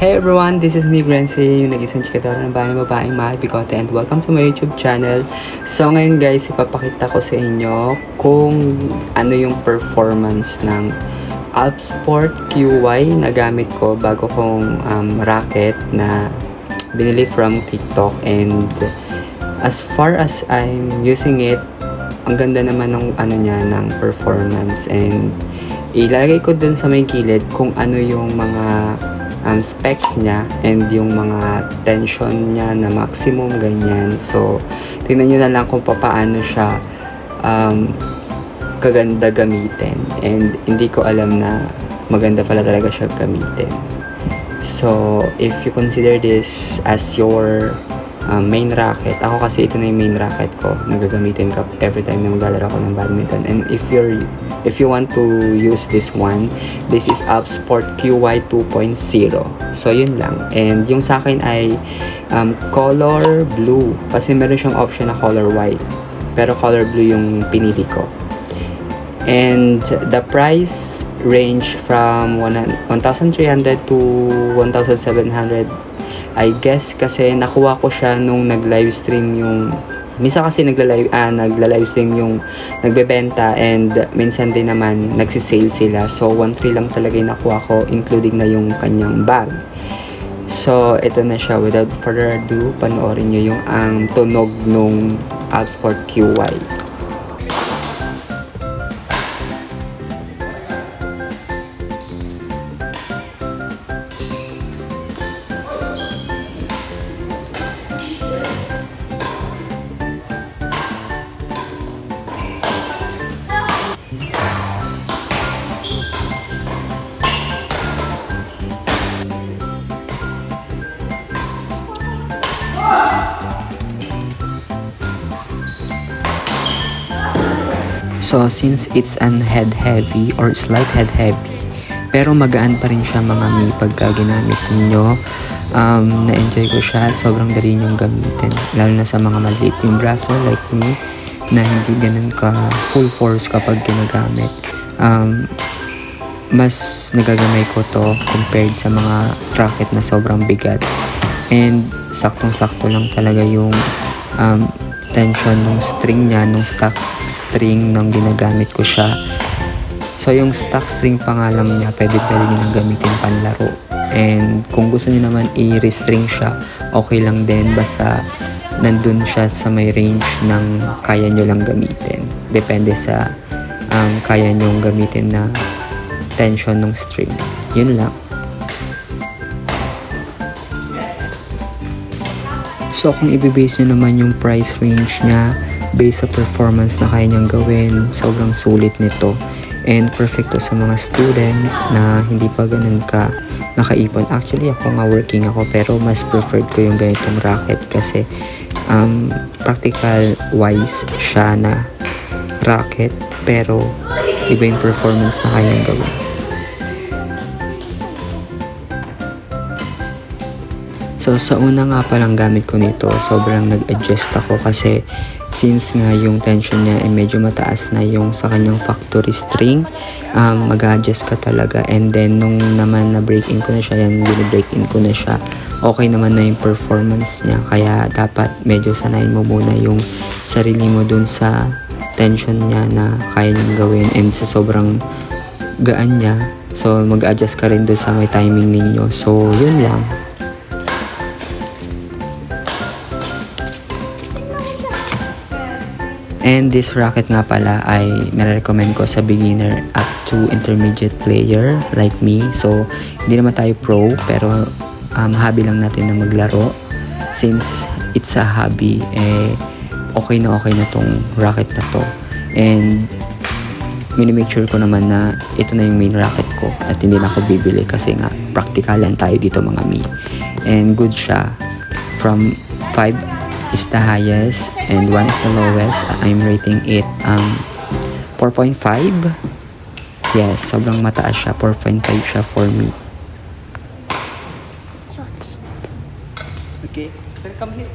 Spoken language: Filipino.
Hey everyone, this is me, Grancy, yung nag-isang chikadora ng babaeng mahibigote, and welcome to my YouTube channel. So ngayon guys, ipapakita ko sa inyo kung ano yung performance ng Alpsport QY na gamit ko bago kong racket na binili from TikTok. And as far as I'm using it, ang ganda naman ng ng performance, and ilalagay ko dun sa may gilid kung ano yung mga specs niya and yung mga tension niya na maximum, ganyan. So tingnan nyo na lang kung paano siya kaganda gamitin, and hindi ko alam na maganda pala talaga siya gamitin. So if you consider this as your main racket, ako kasi ito na yung main racket ko na gagamitin ko every time na maglalaro ako ng badminton. And if you want to use this one, this is Alpsport QY 2.0. So yun lang. And yung sa akin ay color blue, kasi meron siyang option na color white, pero color blue yung pinili ko. And the price range from 1,300 to 1,700, I guess, kasi nakuha ko siya nung nag-livestream yung minsan, kasi nagla-livestream yung nagbebenta, and minsan din naman nagsisale sila. So 1,300 lang talaga yung nakuha ko, including na yung kanyang bag. So ito na siya. Without further ado, panoorin nyo yung tunog nung Alpsport QY. So since it's an head heavy or slight head heavy, pero magaan pa rin siya mga mi pagka ginamit ninyo. Na-enjoy ko siya. Sobrang dali niyong gamitin, lalo na sa mga maliit yung braso like me na hindi ganun ka full force kapag ginagamit. Mas nagagamay ko to compared sa mga racket na sobrang bigat, and saktong-sakto lang talaga yung tension ng string niya, nung stock string nung ginagamit ko siya. So yung stock string pa nga lang niya, pwede nyo nang gamitin panlaro. And kung gusto niyo naman i-restring siya, okay lang din, basta nandun siya sa may range ng kaya nyo lang gamitin. Depende sa kaya nyo gamitin na tension ng string. Yun lang. So kung i-base nyo naman yung price range niya based sa performance na kaya niyang gawin, sobrang sulit nito. And perfect to sa mga student na hindi pa ganun ka nakaipon. Actually ako nga working ako, pero mas preferred ko yung ganitong racket kasi practical wise siya na racket, pero iba yung performance na kaya niyang gawin. So sa una nga palang gamit ko nito, sobrang nag-adjust ako kasi since nga yung tension niya ay medyo mataas na yung sa kanyang factory string, mag-adjust ka talaga. And then nung naman na break in ko na siya, break in ko na siya, okay naman na yung performance niya. Kaya dapat medyo sanayin mo muna yung sarili mo dun sa tension niya na kaya niyang gawin, and sa sobrang gaan niya. So mag-adjust ka rin dun sa may timing ninyo. So yun lang. And this racket nga pala ay nare-recommend ko sa beginner up to intermediate player like me. So hindi naman tayo pro, pero hobby lang natin na maglaro. Since it's a hobby, okay na tong racket na to. And mini-make sure ko naman na ito na yung main racket ko at hindi na ako bibili kasi nga practicalan tayo dito mga mi. And good siya. From 5 is the highest and 1 is the lowest. I'm rating it 4.5. Yes, sobrang mataas siya. 4.5 siya for me. Okay, come here.